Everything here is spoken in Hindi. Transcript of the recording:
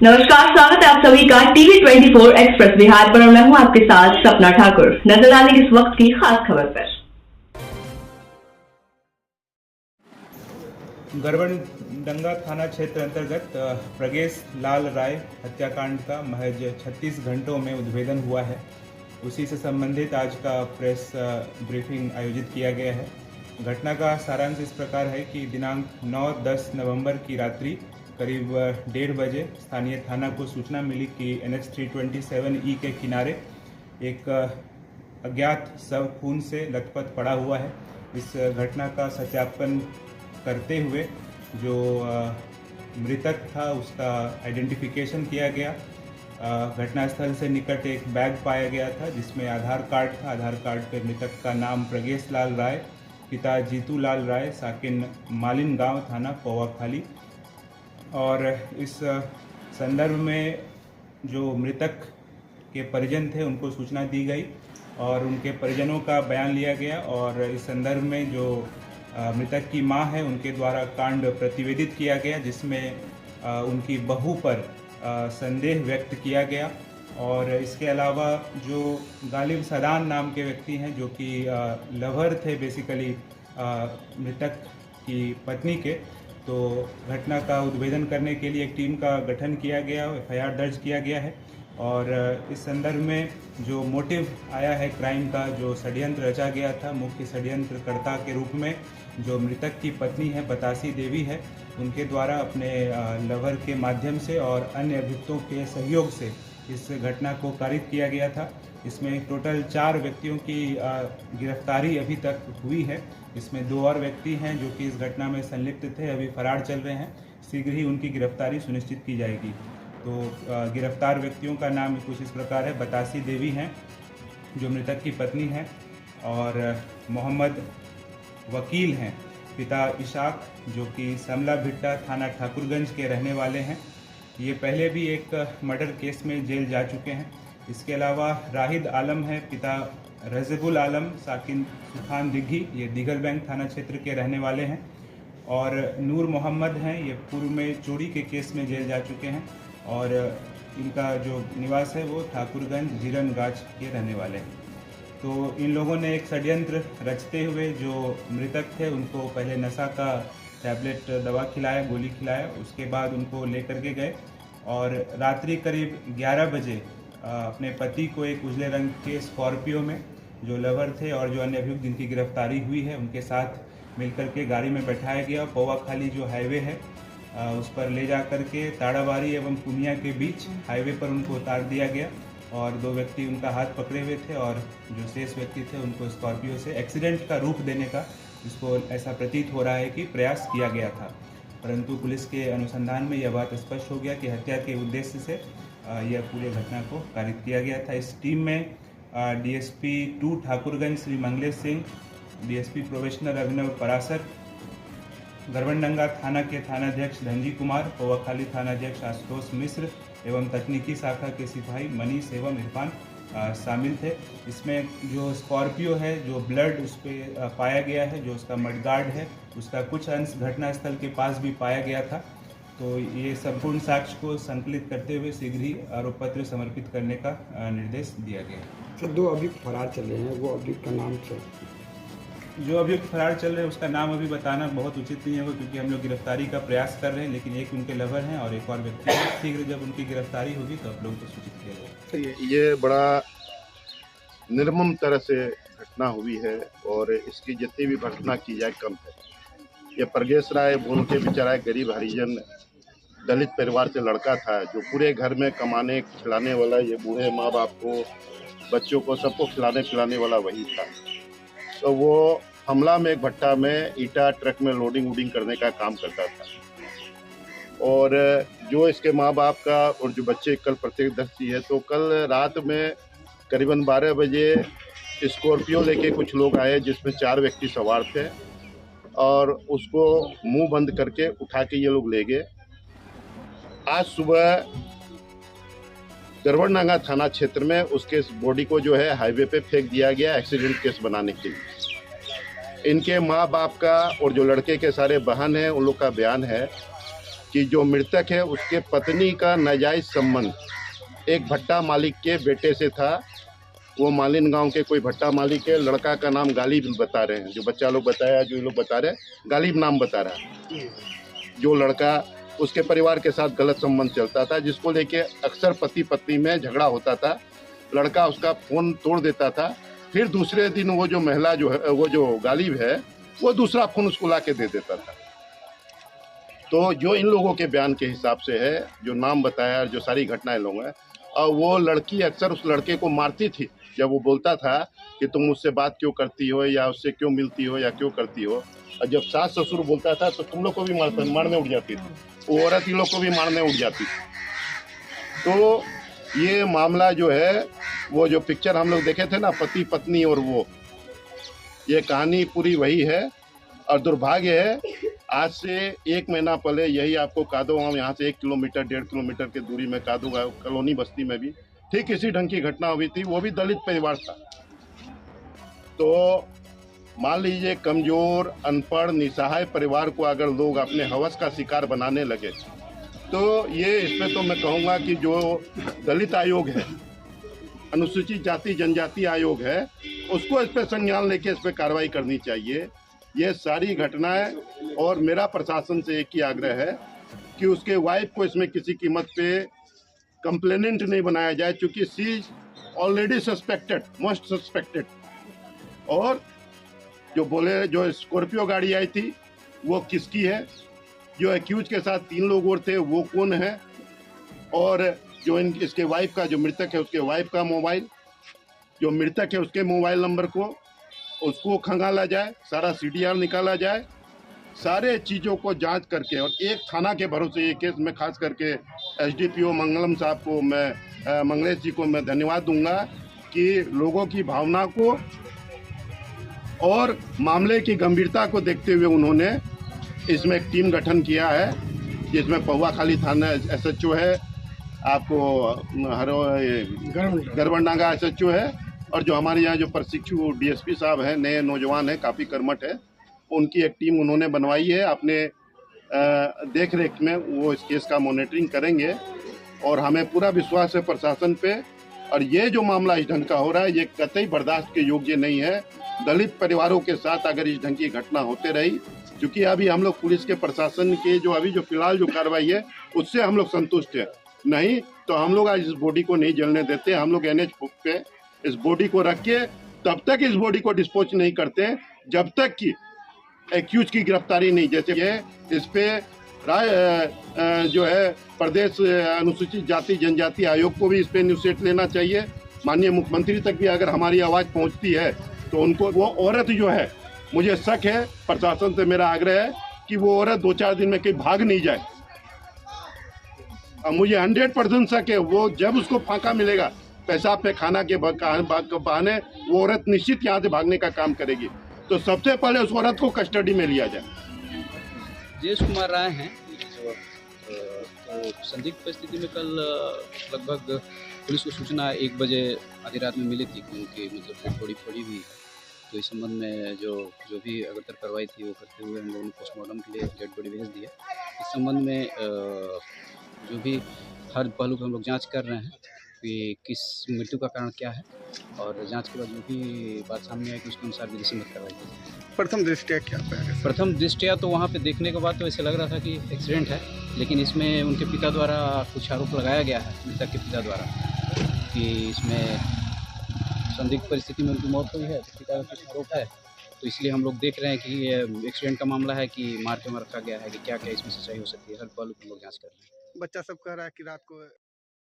नमस्कार, स्वागत है आप सभी का टीवी 24 एक्सप्रेस बिहार पर। मैं हूं आपके साथ सपना ठाकुर। नजर डालेंगे इस वक्त की खास खबर पर। गरबनडंगा थाना क्षेत्र अंतर्गत प्रगेश लाल राय हत्याकांड का महज 36 घंटों में उद्भेदन हुआ है। उसी से संबंधित आज का प्रेस ब्रीफिंग आयोजित किया गया है। घटना का सारांश इस प्रकार है कि दिनांक 9-10 नवंबर की रात्रि करीब 1:30 बजे स्थानीय थाना को सूचना मिली कि NH 327E के किनारे एक अज्ञात शव खून से लथपथ पड़ा हुआ है। इस घटना का सत्यापन करते हुए जो मृतक था उसका आइडेंटिफिकेशन किया गया। घटनास्थल से निकट एक बैग पाया गया था जिसमें आधार कार्ड था। आधार कार्ड पर मृतक का नाम प्रगेश लाल राय, पिता जीतू लाल राय, साकिन मालिन गांव, थाना पौवाखाली। और इस संदर्भ में जो मृतक के परिजन थे उनको सूचना दी गई और उनके परिजनों का बयान लिया गया। और इस संदर्भ में जो मृतक की मां है उनके द्वारा कांड प्रतिवेदित किया गया, जिसमें उनकी बहू पर संदेह व्यक्त किया गया। और इसके अलावा जो गालिब सदान नाम के व्यक्ति हैं जो कि लवर थे बेसिकली मृतक की पत्नी के, तो घटना का उद्भेदन करने के लिए एक टीम का गठन किया गया, FIR दर्ज किया गया है। और इस संदर्भ में जो मोटिव आया है क्राइम का, जो षड्यंत्र रचा गया था, मुख्य षड्यंत्रकर्ता के रूप में जो मृतक की पत्नी है बतासी देवी है, उनके द्वारा अपने लवर के माध्यम से और अन्य अभियुक्तों के सहयोग से इस घटना को कारित किया गया था। इसमें टोटल 4 व्यक्तियों की गिरफ्तारी अभी तक हुई है। इसमें 2 और व्यक्ति हैं जो कि इस घटना में संलिप्त थे, अभी फरार चल रहे हैं। शीघ्र ही उनकी गिरफ्तारी सुनिश्चित की जाएगी। तो गिरफ्तार व्यक्तियों का नाम कुछ इस प्रकार है। बतासी देवी हैं जो मृतक की पत्नी है, और मोहम्मद वकील हैं, पिता इशाक, जो कि समला भिट्टा थाना ठाकुरगंज के रहने वाले हैं। ये पहले भी एक मर्डर केस में जेल जा चुके हैं। इसके अलावा राहिद आलम है, पिता रज़ेबुल आलम, साकिन सुखान दिघी, ये दिगल बैंक थाना क्षेत्र के रहने वाले हैं। और नूर मोहम्मद हैं, ये पूर्व में चोरी के केस में जेल जा चुके हैं। और इनका जो निवास है वो ठाकुरगंज जीरन गाछ के रहने वाले हैं। तो इन लोगों ने एक षड्यंत्र रचते हुए जो मृतक थे उनको पहले नशा का टैबलेट दवा खिलाया, गोली खिलाया, उसके बाद उनको लेकर के गए और रात्रि करीब 11 बजे अपने पति को एक उजले रंग के स्कॉर्पियो में जो लवर थे और जो अन्य अभियुक्त जिनकी गिरफ्तारी हुई है उनके साथ मिलकर के गाड़ी में बैठाया गया। पौवाखाली जो हाईवे है उस पर ले जा कर के ताड़ाबाड़ी एवं पुनिया के बीच हाईवे पर उनको उतार दिया गया। और 2 व्यक्ति उनका हाथ पकड़े हुए थे और जो शेष व्यक्ति थे उनको स्कॉर्पियो से एक्सीडेंट का रूप देने का, जिसको ऐसा प्रतीत हो रहा है कि प्रयास किया गया था। परंतु पुलिस के अनुसंधान में यह बात स्पष्ट हो गया कि हत्या के उद्देश्य से यह पूरे घटना को कारित किया गया था। इस टीम में DSP 2 Thakurganj Shri Manglesh Singh, DSP probationer Abhinav Parasar, Garbandanga थाना के थानाध्यक्ष धनजी कुमार, पौवाखाली थानाध्यक्ष आशुतोष मिश्र एवं तकनीकी शाखा के सिपाही मनीष एवं इरफान शामिल थे। इसमें जो स्कॉर्पियो है, जो ब्लड उस पर पाया गया है, जो उसका मडगार्ड है, उसका कुछ अंश घटनास्थल के पास भी पाया गया था। तो ये संपूर्ण साक्ष्य को संकलित करते हुए शीघ्र ही आरोप पत्र समर्पित करने का निर्देश दिया गया। सर, 2 अभियुक्त फरार चल रहे हैं, वो अभियुक्त का नाम सर? जो अभियुक्त फरार चल रहे हैं उसका नाम अभी बताना बहुत उचित नहीं होगा, क्योंकि हम लोग गिरफ्तारी का प्रयास कर रहे हैं, लेकिन एक उनके लवर हैं और एक और व्यक्ति है। शीघ्र जब उनकी गिरफ्तारी होगी तो आप लोगों को सूचित किया जाएगा। ये बड़ा निर्मम तरह से घटना हुई है और इसकी जितनी भी घटना की जाए कम है। ये प्रगेश राय बोल के बेचारा गरीब हरिजन दलित परिवार से लड़का था, जो पूरे घर में कमाने खिलाने वाला, ये बूढ़े माँ बाप को, बच्चों को, सबको खिलाने पिलाने वाला वही था। तो वो हमला में एक भट्टा में ईटा ट्रक में लोडिंग वोडिंग करने का काम करता था। और जो इसके माँ बाप का और जो बच्चे कल प्रत्यक्षदर्शी है, तो कल रात में करीबन 12 बजे स्कॉर्पियो लेके कुछ लोग आए जिसमें 4 व्यक्ति सवार थे और उसको मुंह बंद करके उठा के ये लोग ले गए। आज सुबह गरबनडंगा थाना क्षेत्र में उसके बॉडी को जो है हाईवे पे फेंक दिया गया एक्सीडेंट केस बनाने के लिए। इनके माँ बाप का और जो लड़के के सारे बहन हैं उन लोग का बयान है कि जो मृतक है उसके पत्नी का नाजायज संबंध एक भट्टा मालिक के बेटे से था। वो मालिन गांव के कोई भट्टा मालिक है। लड़का का नाम गालिब बता रहे हैं, जो बच्चा लोग बताया, जो ये लोग बता रहे हैं, गालिब नाम बता रहा है। जो लड़का, उसके परिवार के साथ गलत संबंध चलता था, जिसको लेके अक्सर पति पत्नी में झगड़ा होता था। लड़का उसका फ़ोन तोड़ देता था, फिर दूसरे दिन वो जो महिला जो है, वो जो गालिब है, वो दूसरा फ़ोन उसको ला के दे देता था। तो जो इन लोगों के बयान के हिसाब से है, जो नाम बताया, जो सारी घटनाएं लोग हैं, और वो लड़की अक्सर उस लड़के को मारती थी जब वो बोलता था कि तुम मुझसे बात क्यों करती हो, या उससे क्यों मिलती हो, या क्यों करती हो। और जब सास ससुर बोलता था तो तुम लोग को भी मारने उठ जाती थी, वो औरत ही लोग को भी मारने उठ जाती थी। तो ये मामला जो है, वो जो पिक्चर हम लोग देखे थे ना, पति पत्नी और वो, ये कहानी पूरी वही है। और दुर्भाग्य है, आज से 1 महीना पहले यही आपको कादो गाँव, यहाँ से 1 किलोमीटर 1.5 किलोमीटर की दूरी में कादो गाँव कॉलोनी बस्ती में भी ठीक इसी ढंग की घटना हुई थी। वो भी दलित परिवार था। तो मान लीजिए, कमजोर, अनपढ़, निसहाय परिवार को अगर लोग अपने हवस का शिकार बनाने लगे, तो ये इसमें तो मैं कहूँगा कि जो दलित आयोग है, अनुसूचित जाति जनजाति आयोग है, उसको इस पर संज्ञान लेके इस पर कार्रवाई करनी चाहिए। ये सारी घटनाएं, और मेरा प्रशासन से एक ही आग्रह है कि उसके वाइफ को इसमें किसी कीमत पे कंप्लेनेंट नहीं बनाया जाए, क्योंकि she is already suspected, most suspected. और जो बोले, जो स्कॉर्पियो गाड़ी आई थी वो किसकी है, जो एक्यूज के साथ 3 लोग और थे वो कौन है, और जो इसके वाइफ का, जो मृतक है उसके वाइफ का मोबाइल, जो मृतक है उसके मोबाइल नंबर को उसको खंगाला जाए, सारा CDR निकाला जाए, सारे चीज़ों को जांच करके। और एक थाना के भरोसे ये केस में खास करके SDPO मंगलम साहब को, मैं मंगलेश जी को मैं धन्यवाद दूंगा कि लोगों की भावना को और मामले की गंभीरता को देखते हुए उन्होंने इसमें एक टीम गठन किया है, जिसमें पौवाखाली थाना SHO है, आपको गरबंडांगा SHO है, और जो हमारे यहाँ जो प्रशिक्षु DSP साहब हैं, नए नौजवान हैं, काफ़ी कर्मठ है, उनकी एक टीम उन्होंने बनवाई है। अपने देख रेख में वो इस केस का मॉनिटरिंग करेंगे, और हमें पूरा विश्वास है प्रशासन पे। और ये जो मामला इस ढंग का हो रहा है, ये कतई बर्दाश्त के योग्य नहीं है। दलित परिवारों के साथ अगर इस ढंग की घटना होते रही, क्योंकि अभी हम लोग पुलिस के प्रशासन के जो अभी जो फिलहाल जो कार्रवाई है, उससे हम लोग संतुष्ट हैं। नहीं तो हम लोग आज इस बॉडी को नहीं जलने देते। हम लोग NH पे इस बॉडी को रख के तब तक इस बॉडी को डिस्पोज नहीं करते जब तक कि एक्यूज की गिरफ्तारी नहीं। जैसे ये इस पे जो है प्रदेश अनुसूचित जाति जनजाति आयोग को भी इस पे इनिशिएट लेना चाहिए। माननीय मुख्यमंत्री तक भी अगर हमारी आवाज़ पहुंचती है तो उनको, वो औरत जो है, मुझे शक है, प्रशासन से मेरा आग्रह है कि वो औरत 2-4 दिन में कहीं भाग नहीं जाए। और मुझे 100% शक है, वो जब उसको फांका मिलेगा पेशाब पे खाना के बहाने, वो औरत निश्चित यहाँ से भागने का काम करेगी। तो सबसे पहले उस औरत को कस्टडी में लिया जाए। जयेश कुमार राय हैं। तो संदिग्ध परिस्थिति में कल लगभग पुलिस को सूचना 1 बजे आधी रात में मिली थी कि उनकी मतलब थोड़ी पड़ी हुई है। तो इस संबंध में जो भी अग्रतर कार्रवाई थी वो करते हुए हम लोगों ने पोस्टमार्टम के लिए डेड बॉडी भेज दिया। इस संबंध में जो भी हर पहलू पर हम लोग जाँच कर रहे हैं कि किस मृत्यु का कारण क्या है, और जांच के बाद जो भी बात सामने आएगी उसके अनुसार विधि सम्मत कार्रवाई की जाएगी। प्रथम दृष्टया क्या है? प्रथम दृष्टया तो वहाँ पे देखने के बाद तो ऐसे लग रहा था कि एक्सीडेंट है, लेकिन इसमें उनके पिता द्वारा कुछ आरोप लगाया गया है, मृतक के पिता द्वारा, कि इसमें संदिग्ध परिस्थिति में उनकी मौत हुई है, तो पिता का कुछ आरोप है। तो इसलिए हम लोग देख रहे हैं कि ये एक्सीडेंट का मामला है कि मार के मार रखा गया है, कि क्या क्या इसमें सच्चाई हो सकती है। हर पहलू पर हम लोग जाँच कर रहे हैं। बच्चा सब कह रहा है कि रात को